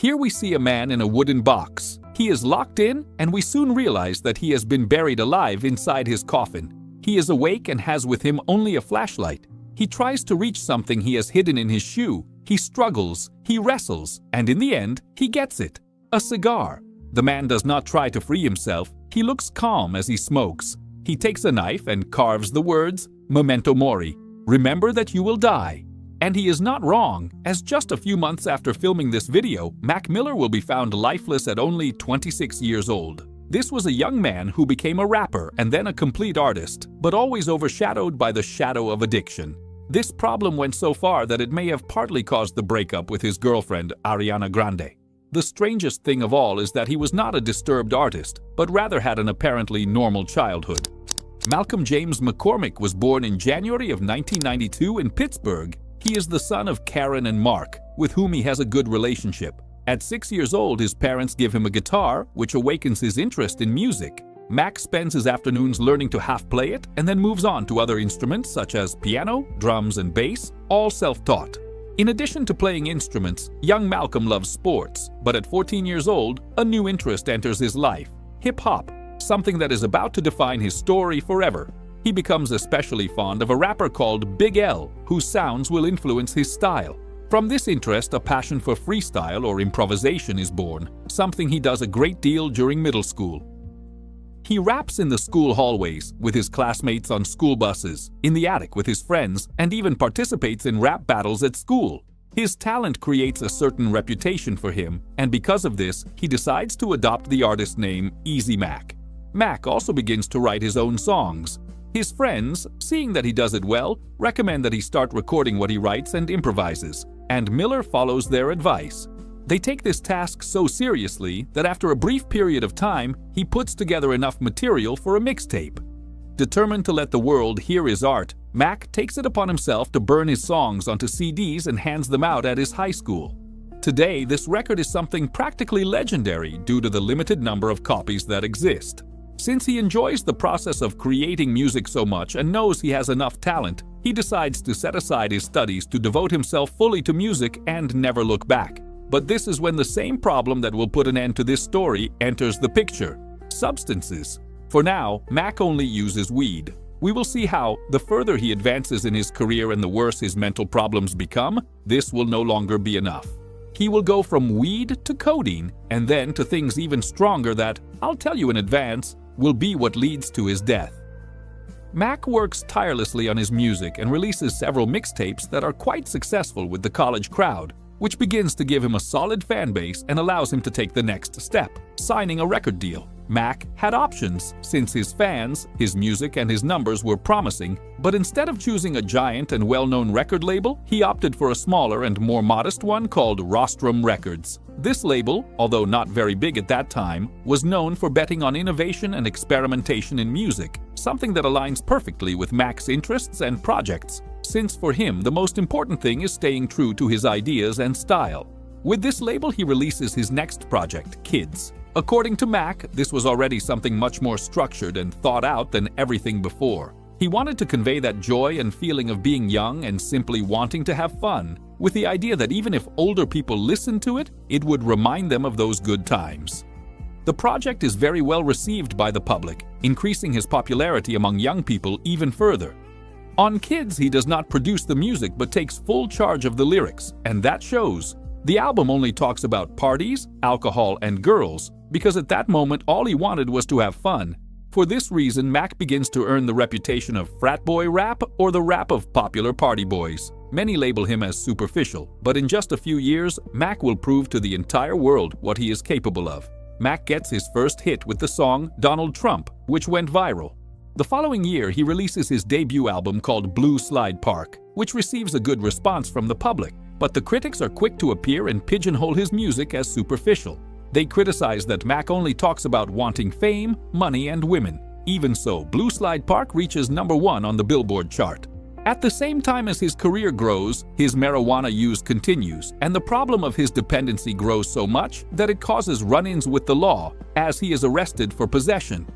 Here we see a man in a wooden box. He is locked in, and we soon realize that he has been buried alive inside his coffin. He is awake and has with him only a flashlight. He tries to reach something he has hidden in his shoe. He struggles, he wrestles, and in the end, he gets it. A cigar. The man does not try to free himself. He looks calm as he smokes. He takes a knife and carves the words, "Memento Mori," remember that you will die. And he is not wrong, as just a few months after filming this video, Mac Miller will be found lifeless at only 26 years old. This was a young man who became a rapper and then a complete artist, but always overshadowed by the shadow of addiction. This problem went so far that it may have partly caused the breakup with his girlfriend, Ariana Grande. The strangest thing of all is that he was not a disturbed artist, but rather had an apparently normal childhood. Malcolm James McCormick was born in January of 1992 in Pittsburgh. He is the son of Karen and Mark, with whom he has a good relationship. At 6 years old, his parents give him a guitar, which awakens his interest in music. Mac spends his afternoons learning to half play it and then moves on to other instruments such as piano, drums, and bass, all self-taught. In addition to playing instruments, young Malcolm loves sports, but at 14 years old, a new interest enters his life: hip-hop, something that is about to define his story forever. He becomes especially fond of a rapper called Big L, whose sounds will influence his style. From this interest, a passion for freestyle or improvisation is born, something he does a great deal during middle school. He raps in the school hallways, with his classmates on school buses, in the attic with his friends, and even participates in rap battles at school. His talent creates a certain reputation for him, and because of this, he decides to adopt the artist name Easy Mac. Mac also begins to write his own songs. His friends, seeing that he does it well, recommend that he start recording what he writes and improvises, and Miller follows their advice. They take this task so seriously that after a brief period of time, he puts together enough material for a mixtape. Determined to let the world hear his art, Mac takes it upon himself to burn his songs onto CDs and hands them out at his high school. Today, this record is something practically legendary due to the limited number of copies that exist. Since he enjoys the process of creating music so much and knows he has enough talent, he decides to set aside his studies to devote himself fully to music and never look back. But this is when the same problem that will put an end to this story enters the picture: substances. For now, Mac only uses weed. We will see how, the further he advances in his career and the worse his mental problems become, this will no longer be enough. He will go from weed to codeine, and then to things even stronger that, I'll tell you in advance, will be what leads to his death. Mac works tirelessly on his music and releases several mixtapes that are quite successful with the college crowd, which begins to give him a solid fan base and allows him to take the next step, signing a record deal. Mac had options, since his fans, his music, and his numbers were promising, but instead of choosing a giant and well-known record label, he opted for a smaller and more modest one called Rostrum Records. This label, although not very big at that time, was known for betting on innovation and experimentation in music, something that aligns perfectly with Mac's interests and projects, since for him the most important thing is staying true to his ideas and style. With this label, he releases his next project, Kids. According to Mac, this was already something much more structured and thought out than everything before. He wanted to convey that joy and feeling of being young and simply wanting to have fun, with the idea that even if older people listened to it, it would remind them of those good times. The project is very well received by the public, increasing his popularity among young people even further. On Kids, he does not produce the music but takes full charge of the lyrics, and that shows. The album only talks about parties, alcohol, and girls, because at that moment all he wanted was to have fun. For this reason, Mac begins to earn the reputation of frat boy rap or the rap of popular party boys. Many label him as superficial, but in just a few years, Mac will prove to the entire world what he is capable of. Mac gets his first hit with the song Donald Trump, which went viral. The following year, he releases his debut album called Blue Slide Park, which receives a good response from the public, but the critics are quick to appear and pigeonhole his music as superficial. They criticize that Mac only talks about wanting fame, money, and women. Even so, Blue Slide Park reaches #1 on the Billboard chart. At the same time as his career grows, his marijuana use continues, and the problem of his dependency grows so much that it causes run-ins with the law, as he is arrested for possession.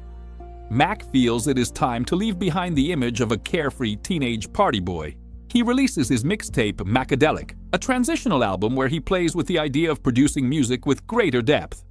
Mac feels it is time to leave behind the image of a carefree teenage party boy. he releases his mixtape Macadelic, a transitional album where he plays with the idea of producing music with greater depth.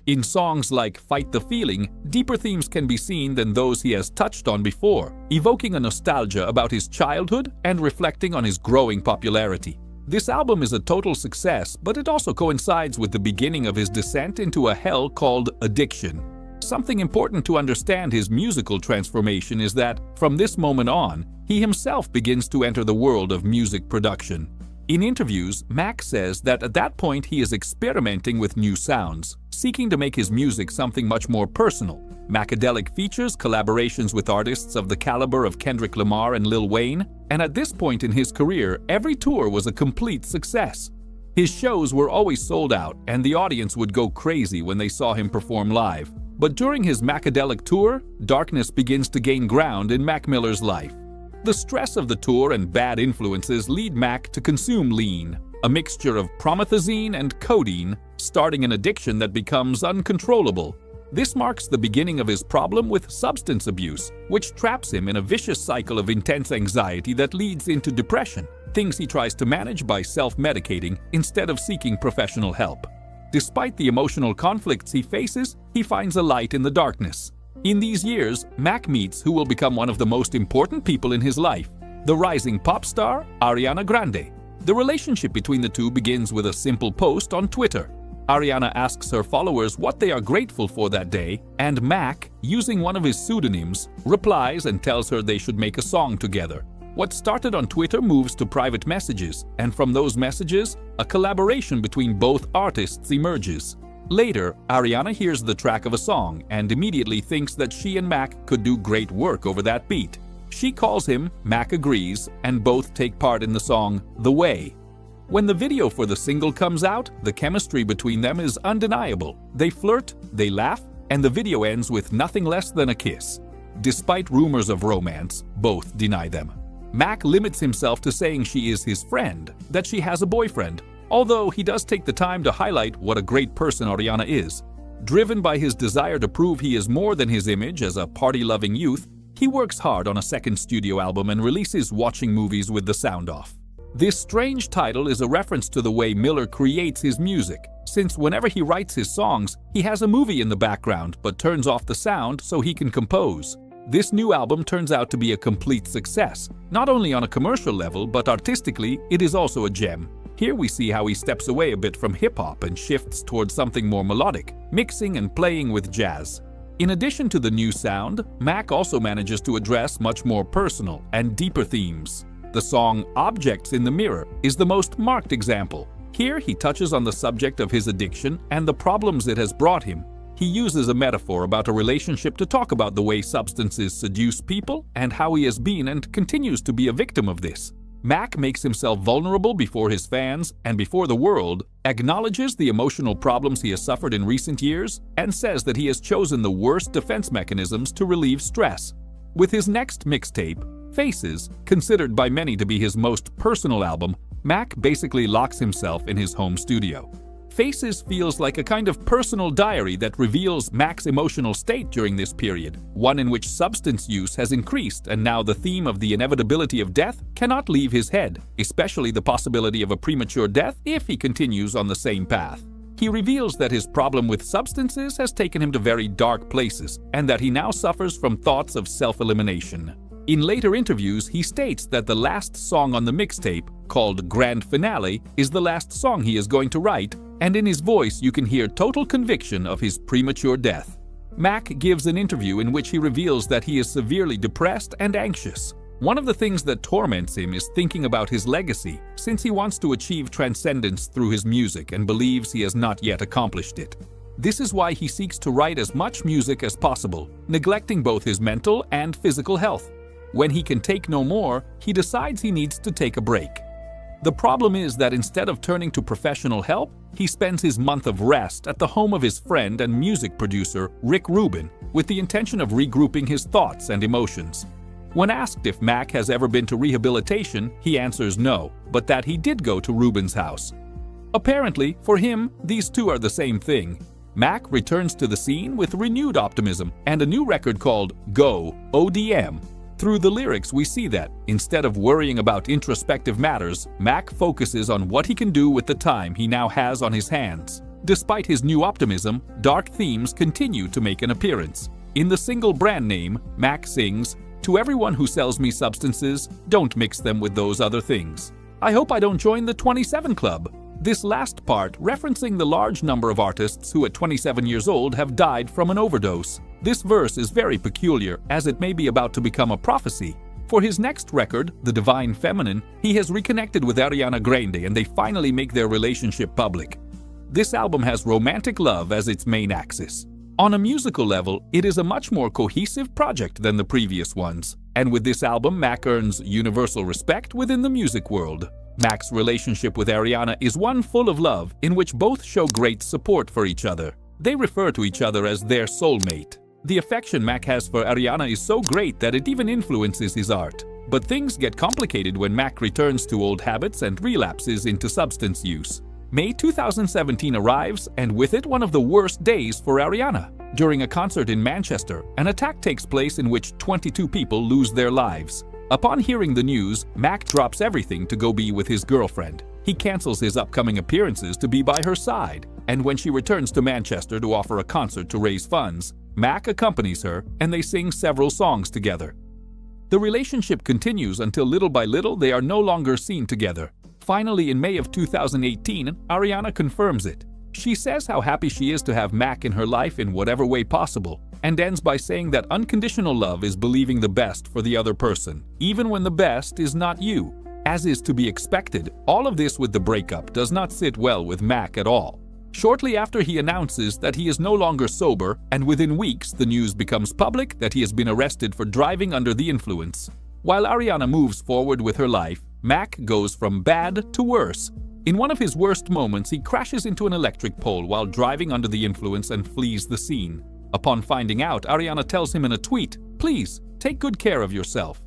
In songs like Fight the Feeling, deeper themes can be seen than those he has touched on before, evoking a nostalgia about his childhood and reflecting on his growing popularity. This album is a total success, but it also coincides with the beginning of his descent into a hell called addiction. Something important to understand his musical transformation is that, from this moment on, he himself begins to enter the world of music production. In interviews, Mac says that at that point he is experimenting with new sounds, seeking to make his music something much more personal. Macadelic features collaborations with artists of the caliber of Kendrick Lamar and Lil Wayne, and at this point in his career, every tour was a complete success. His shows were always sold out, and the audience would go crazy when they saw him perform live. But during his Macadelic tour, darkness begins to gain ground in Mac Miller's life. The stress of the tour and bad influences lead Mac to consume lean, a mixture of promethazine and codeine, starting an addiction that becomes uncontrollable. This marks the beginning of his problem with substance abuse, which traps him in a vicious cycle of intense anxiety that leads into depression, things he tries to manage by self-medicating instead of seeking professional help. Despite the emotional conflicts he faces, he finds a light in the darkness. In these years, Mac meets who will become one of the most important people in his life, the rising pop star Ariana Grande. The relationship between the two begins with a simple post on Twitter. Ariana asks her followers what they are grateful for that day, and Mac, using one of his pseudonyms, replies and tells her they should make a song together. What started on Twitter moves to private messages, and from those messages, a collaboration between both artists emerges. Later, Ariana hears the track of a song and immediately thinks that she and Mac could do great work over that beat. She calls him, Mac agrees, and both take part in the song The Way. When the video for the single comes out, the chemistry between them is undeniable. They flirt, they laugh, and the video ends with nothing less than a kiss. Despite rumors of romance, both deny them. Mac limits himself to saying she is his friend, that she has a boyfriend, although he does take the time to highlight what a great person Ariana is. Driven by his desire to prove he is more than his image as a party-loving youth, he works hard on a second studio album and releases Watching Movies with the Sound Off. This strange title is a reference to the way Miller creates his music, since whenever he writes his songs, he has a movie in the background but turns off the sound so he can compose. This new album turns out to be a complete success, not only on a commercial level, but artistically, it is also a gem. Here we see how he steps away a bit from hip-hop and shifts towards something more melodic, mixing and playing with jazz. In addition to the new sound, Mac also manages to address much more personal and deeper themes. The song Objects in the Mirror is the most marked example. Here he touches on the subject of his addiction and the problems it has brought him. He uses a metaphor about a relationship to talk about the way substances seduce people and how he has been and continues to be a victim of this. Mac makes himself vulnerable before his fans and before the world, acknowledges the emotional problems he has suffered in recent years, and says that he has chosen the worst defense mechanisms to relieve stress. With his next mixtape, Faces, considered by many to be his most personal album, Mac basically locks himself in his home studio. Faces feels like a kind of personal diary that reveals Mac's emotional state during this period, one in which substance use has increased and now the theme of the inevitability of death cannot leave his head, especially the possibility of a premature death if he continues on the same path. He reveals that his problem with substances has taken him to very dark places and that he now suffers from thoughts of self-elimination. In later interviews, he states that the last song on the mixtape, called Grand Finale, is the last song he is going to write, and in his voice you can hear total conviction of his premature death. Mac gives an interview in which he reveals that he is severely depressed and anxious. One of the things that torments him is thinking about his legacy, since he wants to achieve transcendence through his music and believes he has not yet accomplished it. This is why he seeks to write as much music as possible, neglecting both his mental and physical health. When he can take no more, he decides he needs to take a break. The problem is that instead of turning to professional help, he spends his month of rest at the home of his friend and music producer, Rick Rubin, with the intention of regrouping his thoughts and emotions. When asked if Mac has ever been to rehabilitation, he answers no, but that he did go to Rubin's house. Apparently, for him, these two are the same thing. Mac returns to the scene with renewed optimism and a new record called Go ODM. Through the lyrics, we see that, instead of worrying about introspective matters, Mac focuses on what he can do with the time he now has on his hands. Despite his new optimism, dark themes continue to make an appearance. In the single Brand Name, Mac sings, "To everyone who sells me substances, don't mix them with those other things. I hope I don't join the 27 Club." This last part referencing the large number of artists who at 27 years old have died from an overdose. This verse is very peculiar, as it may be about to become a prophecy. For his next record, The Divine Feminine, he has reconnected with Ariana Grande and they finally make their relationship public. This album has romantic love as its main axis. On a musical level, it is a much more cohesive project than the previous ones. And with this album, Mac earns universal respect within the music world. Mac's relationship with Ariana is one full of love, in which both show great support for each other. They refer to each other as their soulmate. The affection Mac has for Ariana is so great that it even influences his art. But things get complicated when Mac returns to old habits and relapses into substance use. May 2017 arrives, and with it one of the worst days for Ariana. During a concert in Manchester, an attack takes place in which 22 people lose their lives. Upon hearing the news, Mac drops everything to go be with his girlfriend. He cancels his upcoming appearances to be by her side, and when she returns to Manchester to offer a concert to raise funds, Mac accompanies her and they sing several songs together. The relationship continues until little by little they are no longer seen together. Finally, in May of 2018, Ariana confirms it. She says how happy she is to have Mac in her life in whatever way possible, and ends by saying that unconditional love is believing the best for the other person, even when the best is not you. As is to be expected, all of this with the breakup does not sit well with Mac at all. Shortly after, he announces that he is no longer sober, and within weeks the news becomes public that he has been arrested for driving under the influence. While Ariana moves forward with her life, Mac goes from bad to worse. In one of his worst moments, he crashes into an electric pole while driving under the influence and flees the scene. Upon finding out, Ariana tells him in a tweet, "Please, take good care of yourself."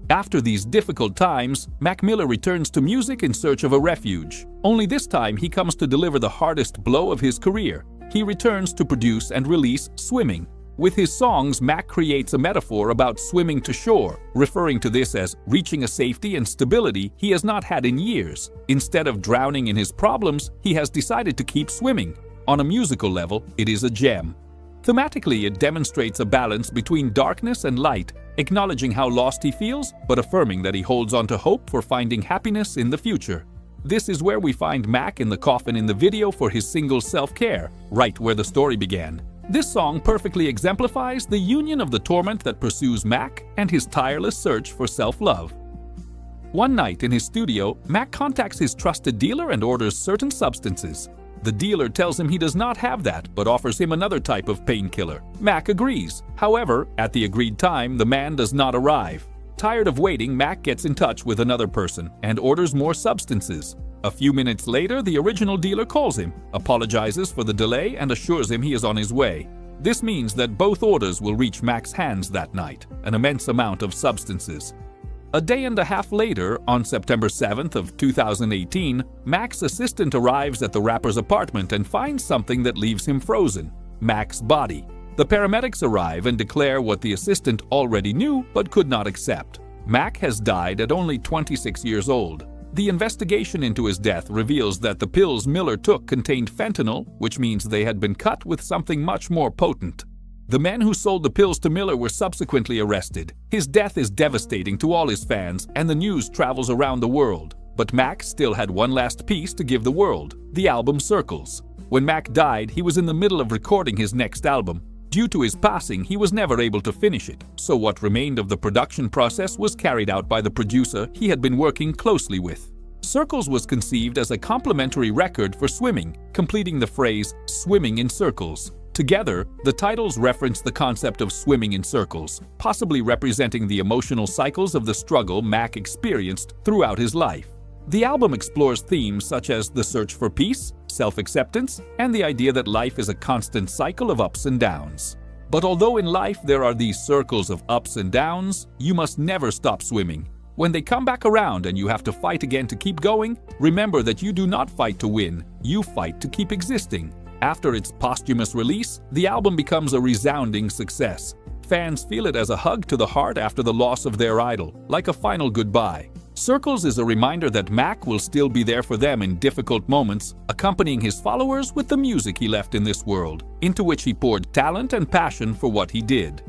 After these difficult times, Mac Miller returns to music in search of a refuge. Only this time he comes to deliver the hardest blow of his career. He returns to produce and release Swimming. With his songs, Mac creates a metaphor about swimming to shore, referring to this as reaching a safety and stability he has not had in years. Instead of drowning in his problems, he has decided to keep swimming. On a musical level, it is a gem. Thematically, it demonstrates a balance between darkness and light, acknowledging how lost he feels, but affirming that he holds on to hope for finding happiness in the future. This is where we find Mac in the coffin in the video for his single Self-Care, right where the story began. This song perfectly exemplifies the union of the torment that pursues Mac and his tireless search for self-love. One night in his studio, Mac contacts his trusted dealer and orders certain substances. The dealer tells him he does not have that, but offers him another type of painkiller. Mac agrees. However, at the agreed time, the man does not arrive. Tired of waiting, Mac gets in touch with another person and orders more substances. A few minutes later, the original dealer calls him, apologizes for the delay, and assures him he is on his way. This means that both orders will reach Mac's hands that night, an immense amount of substances. A day and a half later, on September 7th of 2018, Mac's assistant arrives at the rapper's apartment and finds something that leaves him frozen: Mac's body. The paramedics arrive and declare what the assistant already knew but could not accept. Mac has died at only 26 years old. The investigation into his death reveals that the pills Miller took contained fentanyl, which means they had been cut with something much more potent. The men who sold the pills to Miller were subsequently arrested. His death is devastating to all his fans, and the news travels around the world. But Mac still had one last piece to give the world: the album Circles. When Mac died, he was in the middle of recording his next album. Due to his passing, he was never able to finish it, so what remained of the production process was carried out by the producer he had been working closely with. Circles was conceived as a complementary record for Swimming, completing the phrase "swimming in circles." Together, the titles reference the concept of swimming in circles, possibly representing the emotional cycles of the struggle Mac experienced throughout his life. The album explores themes such as the search for peace, self-acceptance, and the idea that life is a constant cycle of ups and downs. But although in life there are these circles of ups and downs, you must never stop swimming. When they come back around and you have to fight again to keep going, remember that you do not fight to win, you fight to keep existing. After its posthumous release, the album becomes a resounding success. Fans feel it as a hug to the heart after the loss of their idol, like a final goodbye. Circles is a reminder that Mac will still be there for them in difficult moments, accompanying his followers with the music he left in this world, into which he poured talent and passion for what he did.